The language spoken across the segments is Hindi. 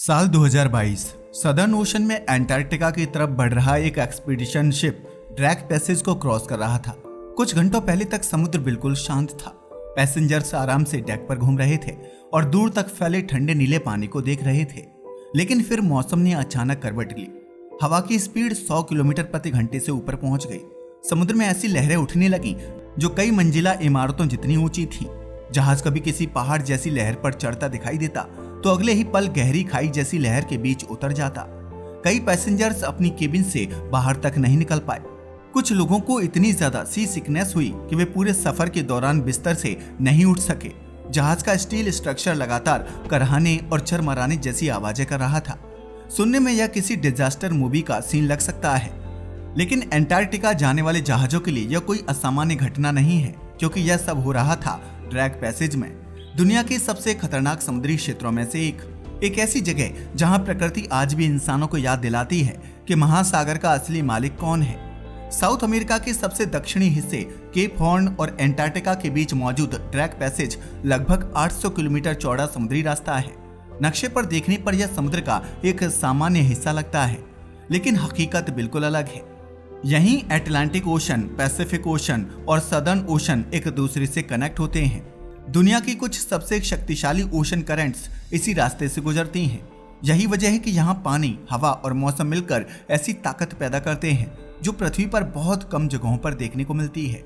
साल 2022 सदर्न ओशन में एंटार्क्टिका की तरफ बढ़ रहा एक एक्सपीडिशन शिप ड्रैक पैसेज को क्रॉस कर रहा था। कुछ घंटों पहले तक समुद्र बिल्कुल शांत था। पैसेंजर्स आराम से डेक पर घूम रहे थे और दूर तक फैले ठंडे नीले पानी को देख रहे थे। लेकिन फिर मौसम ने अचानक करवट ली। हवा की स्पीड 100 किलोमीटर प्रति घंटे से ऊपर पहुंच गई। समुद्र में ऐसी लहरें उठने लगी जो कई मंजिला इमारतों जितनी ऊंची थी। जहाज कभी किसी पहाड़ जैसी लहर पर चढ़ता दिखाई देता तो अगले ही पल गहरी खाई जैसी लहर के बीच उतर जाता। कई पैसेंजर्स अपनी केबिन से बाहर तक नहीं निकल पाए। कुछ लोगों को इतनी ज्यादा सी सिकनेस हुई कि वे पूरे सफर के दौरान बिस्तर से नहीं उठ सके। जहाज का स्टील स्ट्रक्चर लगातार करहाने और चरमराने जैसी आवाजें कर रहा था। सुनने में यह किसी डिजास्टर मूवी का सीन लग सकता है, लेकिन एंटार्क्टिका जाने वाले जहाजों के लिए यह कोई असामान्य घटना नहीं है, क्योंकि यह सब हो रहा था ड्रैक पैसेज में, दुनिया के सबसे खतरनाक समुद्री क्षेत्रों में से एक ऐसी जगह जहां प्रकृति आज भी इंसानों को याद दिलाती है कि महासागर का असली मालिक कौन है। साउथ अमेरिका के सबसे दक्षिणी हिस्से केप हॉर्न और एंटार्क्टिका के बीच मौजूद ड्रैक पैसेज लगभग 800 किलोमीटर चौड़ा समुद्री रास्ता है। नक्शे पर देखने पर यह समुद्र का एक सामान्य हिस्सा लगता है, लेकिन हकीकत बिल्कुल अलग है। यहीं अटलांटिक ओशन, पैसिफिक ओशन और सदर्न ओशन एक दूसरे से कनेक्ट होते हैं। दुनिया की कुछ सबसे शक्तिशाली ओशन करंट्स इसी रास्ते से गुजरती हैं। यही वजह है कि यहाँ पानी, हवा और मौसम मिलकर ऐसी ताकत पैदा करते हैं जो पृथ्वी पर बहुत कम जगहों पर देखने को मिलती है।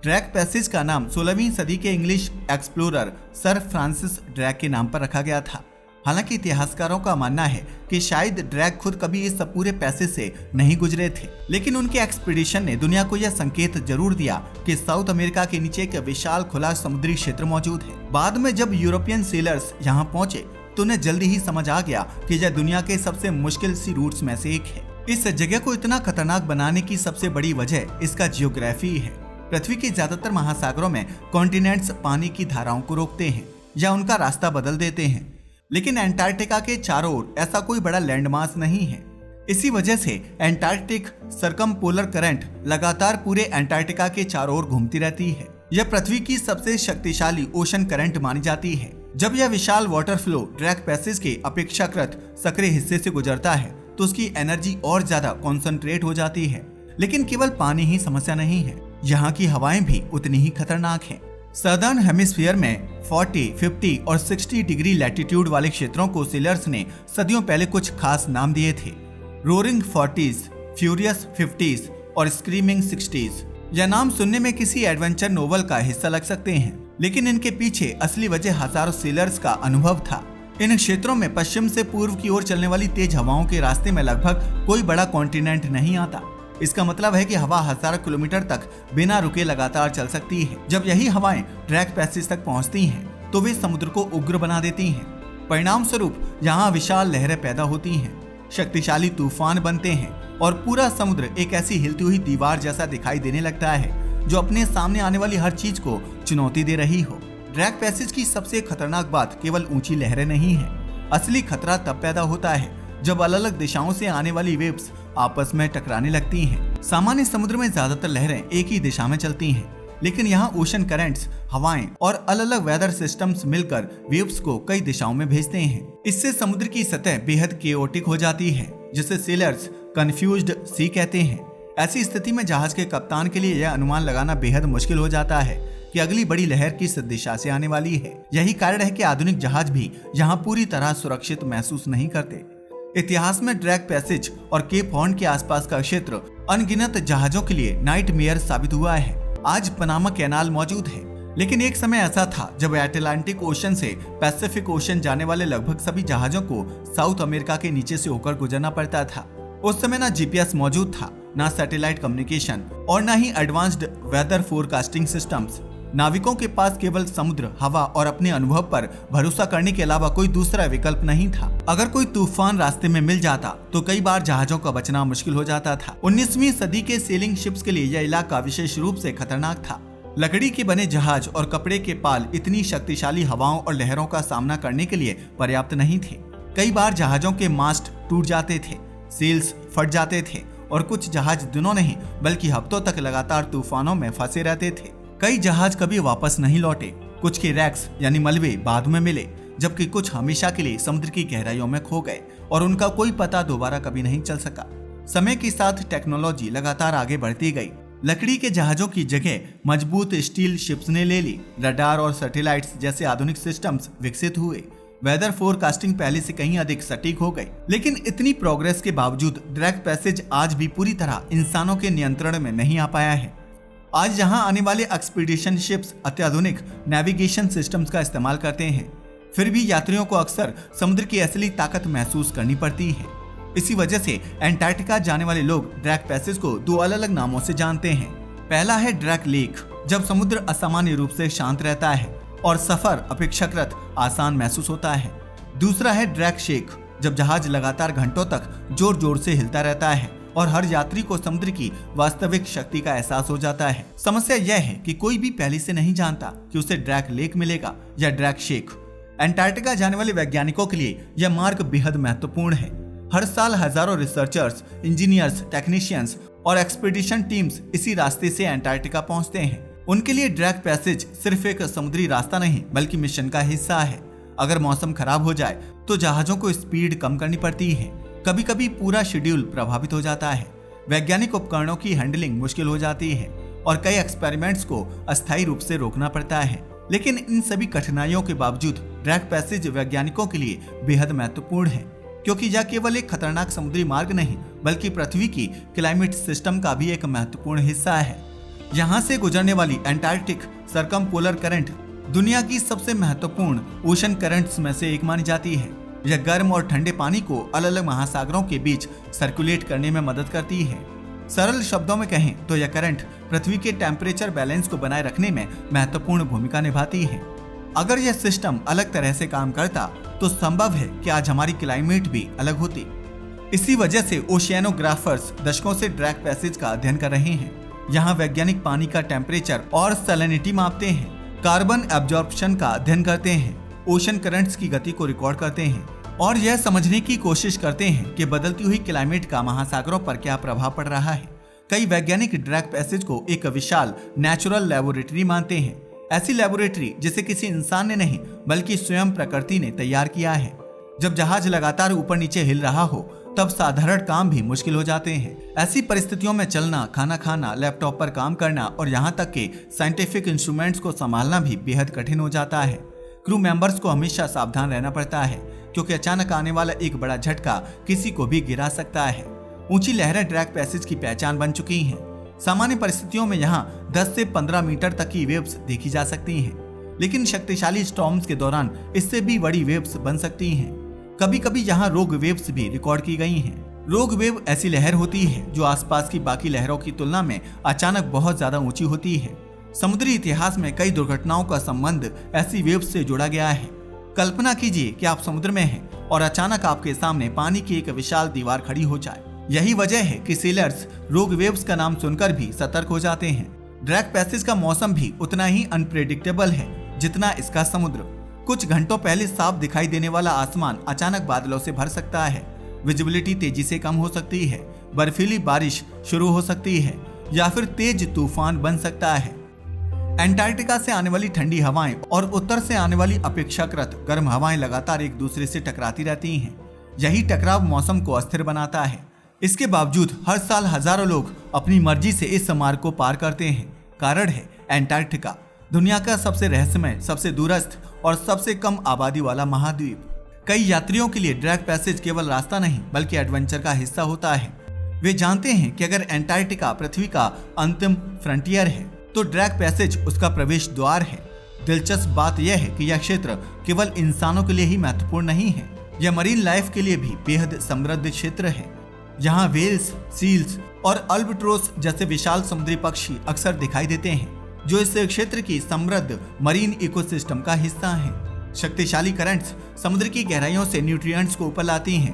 ड्रैक पैसेज का नाम 16वीं सदी के इंग्लिश एक्सप्लोरर सर फ्रांसिस ड्रैक के नाम पर रखा गया था। हालांकि इतिहासकारों का मानना है कि शायद ड्रैक खुद कभी इस पूरे पैसेज से नहीं गुजरे थे, लेकिन उनके एक्सपीडिशन ने दुनिया को यह संकेत जरूर दिया कि साउथ अमेरिका के नीचे एक विशाल खुला समुद्री क्षेत्र मौजूद है। बाद में जब यूरोपियन सेलर्स यहाँ पहुंचे तो उन्हें जल्दी ही समझ आ गया कि यह दुनिया के सबसे मुश्किल सी रूट्स में से एक है। इस जगह को इतना खतरनाक बनाने की सबसे बड़ी वजह इसका जियोग्राफी है। पृथ्वी के ज्यादातर महासागरों में कॉन्टिनेंट्स पानी की धाराओं को रोकते हैं या उनका रास्ता बदल देते हैं, लेकिन एंटार्क्टिका के चारों ओर ऐसा कोई बड़ा लैंडमास नहीं है। इसी वजह से एंटार्क्टिक सरकमपोलर करंट लगातार पूरे एंटार्क्टिका के चारों ओर घूमती रहती है। यह पृथ्वी की सबसे शक्तिशाली ओशन करंट मानी जाती है। जब यह विशाल वाटर फ्लो ड्रैक पैसेज के अपेक्षाकृत सक्रिय हिस्से से गुजरता है तो उसकी एनर्जी और ज्यादा कॉन्सेंट्रेट हो जाती है। लेकिन केवल पानी ही समस्या नहीं है, यहाँ की हवाएं भी उतनी ही खतरनाक हैं। सदर्न हेमिस्फीयर में 40, 50 और 60 डिग्री लैटिट्यूड वाले क्षेत्रों को सेलर्स ने सदियों पहले कुछ खास नाम दिए थे। रोरिंग 40s, फ्यूरियस 50s और स्क्रीमिंग 60s। यह नाम सुनने में किसी एडवेंचर नोवेल का हिस्सा लग सकते हैं, लेकिन इनके पीछे असली वजह हजारों सेलर्स का अनुभव था। इन क्षेत्रों में पश्चिम से पूर्व की ओर चलने वाली तेज हवाओं के रास्ते में लगभग कोई बड़ा कॉन्टिनेंट नहीं आता। इसका मतलब है कि हवा हजारों किलोमीटर तक बिना रुके लगातार चल सकती है। जब यही हवाएं ड्रैक पैसेज तक पहुंचती हैं, तो वे समुद्र को उग्र बना देती हैं। परिणाम स्वरूप यहाँ विशाल लहरें पैदा होती हैं, शक्तिशाली तूफान बनते हैं और पूरा समुद्र एक ऐसी हिलती हुई दीवार जैसा दिखाई देने लगता है जो अपने सामने आने वाली हर चीज को चुनौती दे रही हो। ड्रैक पैसेज की सबसे खतरनाक बात केवल ऊंची लहरें नहीं है। असली खतरा तब पैदा होता है जब अलग अलग दिशाओं से आने वाली वेव्स आपस में टकराने लगती हैं। सामान्य समुद्र में ज्यादातर लहरें एक ही दिशा में चलती हैं, लेकिन यहाँ ओशन करंट्स, हवाएं और अलग अलग वेदर सिस्टम्स मिलकर वेव्स को कई दिशाओं में भेजते हैं। इससे समुद्र की सतह बेहद केओटिक हो जाती है, जिसे सेलर्स कंफ्यूज्ड सी कहते हैं। ऐसी स्थिति में जहाज के कप्तान के लिए यह अनुमान लगाना बेहद मुश्किल हो जाता है कि अगली बड़ी लहर किस दिशा से आने वाली है। यही कारण है कि आधुनिक जहाज भी यहाँ पूरी तरह सुरक्षित महसूस नहीं करते। इतिहास में ड्रैक पैसेज और केप हॉर्न के आसपास का क्षेत्र अनगिनत जहाजों के लिए नाइटमेयर साबित हुआ है। आज पनामा कैनाल मौजूद है, लेकिन एक समय ऐसा था जब अटलांटिक ओशन से पैसिफिक ओशन जाने वाले लगभग सभी जहाजों को साउथ अमेरिका के नीचे से होकर गुजरना पड़ता था। उस समय ना जीपीएस मौजूद था, ना सैटेलाइट कम्युनिकेशन और ना ही एडवांस्ड वेदर फोरकास्टिंग सिस्टम्स। नाविकों के पास केवल समुद्र, हवा और अपने अनुभव पर भरोसा करने के अलावा कोई दूसरा विकल्प नहीं था। अगर कोई तूफान रास्ते में मिल जाता तो कई बार जहाजों का बचना मुश्किल हो जाता था। 19वीं सदी के सेलिंग शिप्स के लिए यह इलाका विशेष रूप से खतरनाक था। लकड़ी के बने जहाज और कपड़े के पाल इतनी शक्तिशाली हवाओं और लहरों का सामना करने के लिए पर्याप्त नहीं थे। कई बार जहाजों के मास्ट टूट जाते थे, सेल्स फट जाते थे और कुछ जहाज दिनों नहीं बल्कि हफ्तों तक लगातार तूफानों में फंसे रहते थे। कई जहाज कभी वापस नहीं लौटे। कुछ के रैक्स यानी मलबे बाद में मिले, जबकि कुछ हमेशा के लिए समुद्र की गहराइयों में खो गए और उनका कोई पता दोबारा कभी नहीं चल सका। समय के साथ टेक्नोलॉजी लगातार आगे बढ़ती गई। लकड़ी के जहाजों की जगह मजबूत स्टील शिप्स ने ले ली। रडार और सैटेलाइट्स जैसे आधुनिक सिस्टम्स विकसित हुए। वेदर फोरकास्टिंग पहले से कहीं अधिक सटीक हो गई। लेकिन इतनी प्रोग्रेस के बावजूद ड्रैक पैसेज आज भी पूरी तरह इंसानों के नियंत्रण में नहीं आ पाया है। आज यहाँ आने वाले एक्सपीडिशन शिप्स अत्याधुनिक नेविगेशन सिस्टम्स का इस्तेमाल करते हैं, फिर भी यात्रियों को अक्सर समुद्र की असली ताकत महसूस करनी पड़ती है। इसी वजह से एंटार्क्टिका जाने वाले लोग ड्रैक पैसेज को दो अलग अलग नामों से जानते हैं। पहला है ड्रैक लेक, जब समुद्र असामान्य रूप से शांत रहता है और सफर अपेक्षाकृत आसान महसूस होता है। दूसरा है ड्रैक शेक, जब जहाज लगातार घंटों तक जोर जोर से हिलता रहता है और हर यात्री को समुद्र की वास्तविक शक्ति का एहसास हो जाता है। समस्या यह है कि कोई भी पहले से नहीं जानता कि उसे ड्रैक लेक मिलेगा या ड्रैक शेक। एंटार्क्टिका जाने वाले वैज्ञानिकों के लिए यह मार्ग बेहद महत्वपूर्ण है। हर साल हजारों रिसर्चर्स, इंजीनियर्स, टेक्नीशियंस और एक्सपीडिशन टीम्स इसी रास्ते से एंटार्क्टिका पहुंचते हैं। उनके लिए ड्रैक पैसेज सिर्फ एक समुद्री रास्ता नहीं बल्कि मिशन का हिस्सा है। अगर मौसम खराब हो जाए तो जहाजों को स्पीड कम करनी पड़ती है। कभी कभी पूरा शेड्यूल प्रभावित हो जाता है। वैज्ञानिक उपकरणों की हैंडलिंग मुश्किल हो जाती है और कई एक्सपेरिमेंट्स को अस्थायी रूप से रोकना पड़ता है। लेकिन इन सभी कठिनाइयों के बावजूद ड्रैक पैसेज वैज्ञानिकों के लिए बेहद महत्वपूर्ण है, क्योंकि यह केवल एक खतरनाक समुद्री मार्ग नहीं बल्कि पृथ्वी की क्लाइमेट सिस्टम का भी एक महत्वपूर्ण हिस्सा है। यहाँ से गुजरने वाली एंटार्क्टिक सरकमपोलर करंट दुनिया की सबसे महत्वपूर्ण ओशन करंट्स में से एक मानी जाती है। यह गर्म और ठंडे पानी को अलग अलग महासागरों के बीच सर्कुलेट करने में मदद करती है। सरल शब्दों में कहें तो यह करंट पृथ्वी के टेम्परेचर बैलेंस को बनाए रखने में महत्वपूर्ण भूमिका निभाती है। अगर यह सिस्टम अलग तरह से काम करता तो संभव है कि आज हमारी क्लाइमेट भी अलग होती। इसी वजह से ओशियानोग्राफर्स दशकों से ड्रैक पैसेज का अध्ययन कर रहे हैं। यहाँ वैज्ञानिक पानी का टेम्परेचर और सैलिनिटी मापते हैं, कार्बन एब्जॉर्प्शन का अध्ययन करते हैं, ओशन करंट्स की गति को रिकॉर्ड करते हैं और यह समझने की कोशिश करते हैं कि बदलती हुई क्लाइमेट का महासागरों पर क्या प्रभाव पड़ रहा है। कई वैज्ञानिक ड्रैक पैसेज को एक विशाल नेचुरल लेबोरेटरी मानते हैं, ऐसी लेबोरेटरी जिसे किसी इंसान ने नहीं बल्कि स्वयं प्रकृति ने तैयार किया है। जब जहाज लगातार ऊपर नीचे हिल रहा हो तब साधारण काम भी मुश्किल हो जाते हैं। ऐसी परिस्थितियों में चलना, खाना खाना, लैपटॉप पर काम करना और यहाँ तक कि साइंटिफिक इंस्ट्रूमेंट्स को संभालना भी बेहद कठिन हो जाता है। क्रू मेंबर्स को हमेशा सावधान रहना पड़ता है, क्योंकि अचानक आने वाला एक बड़ा झटका किसी को भी गिरा सकता है। ऊंची लहरें ड्रैक पैसेज की पहचान बन चुकी हैं। सामान्य परिस्थितियों में यहाँ 10 से 15 मीटर तक की वेव्स देखी जा सकती हैं, लेकिन शक्तिशाली स्टॉर्म्स के दौरान इससे भी बड़ी वेव्स बन सकती हैं। कभी कभी यहाँ रोग वेव्स भी रिकॉर्ड की गई हैं। रोग वेव ऐसी लहर होती है जो आसपास की बाकी लहरों की तुलना में अचानक बहुत ज्यादा ऊंची होती है। समुद्री इतिहास में कई दुर्घटनाओं का संबंध ऐसी वेव्स से जुड़ा गया है। कल्पना कीजिए कि आप समुद्र में हैं और अचानक आपके सामने पानी की एक विशाल दीवार खड़ी हो जाए। यही वजह है कि सेलर्स रोग वेव्स का नाम सुनकर भी सतर्क हो जाते हैं। ड्रैक पैसेज का मौसम भी उतना ही अनप्रेडिक्टेबल है जितना इसका समुद्र। कुछ घंटों पहले साफ दिखाई देने वाला आसमान अचानक बादलों से भर सकता है। विजिबिलिटी तेजी से कम हो सकती है, बर्फीली बारिश शुरू हो सकती है या फिर तेज तूफान बन सकता है। एंटार्क्टिका से आने वाली ठंडी हवाएं और उत्तर से आने वाली अपेक्षाकृत गर्म हवाएं लगातार एक दूसरे से टकराती रहती हैं। यही टकराव मौसम को अस्थिर बनाता है। इसके बावजूद हर साल हजारों लोग अपनी मर्जी से इस मार्ग को पार करते हैं। कारण है एंटार्क्टिका, दुनिया का सबसे रहस्यमय, सबसे दूरस्थ और सबसे कम आबादी वाला महाद्वीप। कई यात्रियों के लिए ड्रैक पैसेज केवल रास्ता नहीं बल्कि एडवेंचर का हिस्सा होता है। वे जानते हैं कि अगर एंटार्क्टिका पृथ्वी का अंतिम फ्रंटियर है तो ड्रैक पैसेज उसका प्रवेश द्वार है। दिलचस्प बात यह है कि यह क्षेत्र केवल इंसानों के लिए ही महत्वपूर्ण नहीं है, यह मरीन लाइफ के लिए भी बेहद समृद्ध क्षेत्र है। यहाँ वेल्स, सील्स और अल्बाट्रोस जैसे विशाल समुद्री पक्षी अक्सर दिखाई देते हैं, जो इस क्षेत्र की समृद्ध मरीन इकोसिस्टम का हिस्सा हैं। शक्तिशाली करंट्स समुद्र की गहराइयों से न्यूट्रिएंट्स को ऊपर लाती हैं।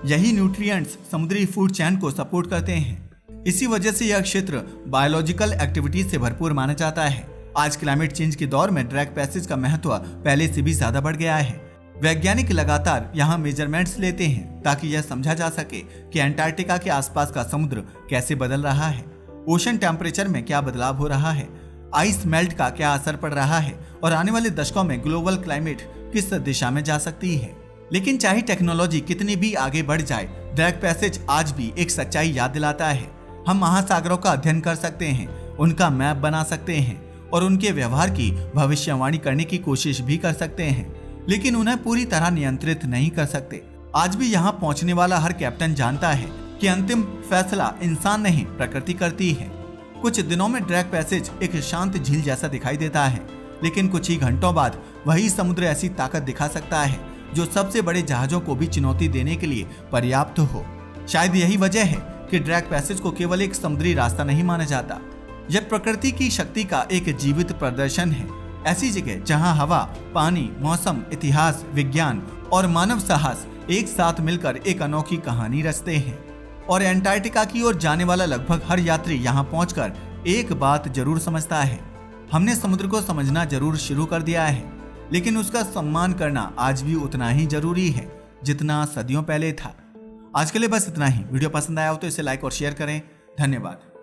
यही न्यूट्रिएंट्स समुद्री फूड चेन को सपोर्ट करते हैं। इसी वजह से यह क्षेत्र बायोलॉजिकल एक्टिविटीज से भरपूर माना जाता है। आज क्लाइमेट चेंज के दौर में ड्रैक पैसेज का महत्व पहले से भी ज्यादा बढ़ गया है। वैज्ञानिक लगातार यहाँ मेजरमेंट्स लेते हैं ताकि यह समझा जा सके कि एंटार्क्टिका के आसपास का समुद्र कैसे बदल रहा है, ओशन टेम्परेचर में क्या बदलाव हो रहा है, आइस मेल्ट का क्या असर पड़ रहा है और आने वाले दशकों में ग्लोबल क्लाइमेट किस दिशा में जा सकती है। लेकिन चाहे टेक्नोलॉजी कितनी भी आगे बढ़ जाए, ड्रैक पैसेज आज भी एक सच्चाई याद दिलाता है। हम महासागरों का अध्ययन कर सकते हैं, उनका मैप बना सकते हैं और उनके व्यवहार की भविष्यवाणी करने की कोशिश भी कर सकते हैं, लेकिन उन्हें पूरी तरह नियंत्रित नहीं कर सकते। आज भी यहाँ पहुँचने वाला हर कैप्टन जानता है कि अंतिम फैसला इंसान नहीं, प्रकृति करती है। कुछ दिनों में ड्रैक पैसेज एक शांत झील जैसा दिखाई देता है, लेकिन कुछ ही घंटों बाद वही समुद्र ऐसी ताकत दिखा सकता है जो सबसे बड़े जहाजों को भी चुनौती देने के लिए पर्याप्त हो। शायद यही वजह है कि ड्रैक पैसेज को केवल एक समुद्री रास्ता नहीं माना जाता, यह प्रकृति की शक्ति का एक जीवित प्रदर्शन है। ऐसी जगह जहां हवा, पानी, मौसम, इतिहास, विज्ञान और मानव साहस एक साथ मिलकर एक अनोखी कहानी रचते हैं। और एंटार्क्टिका की ओर जाने वाला लगभग हर यात्री यहाँ पहुंचकर एक बात जरूर समझता है, हमने समुद्र को समझना जरूर शुरू कर दिया है, लेकिन उसका सम्मान करना आज भी उतना ही जरूरी है जितना सदियों पहले था। आज के लिए बस इतना ही। वीडियो पसंद आया हो तो इसे लाइक और शेयर करें। धन्यवाद।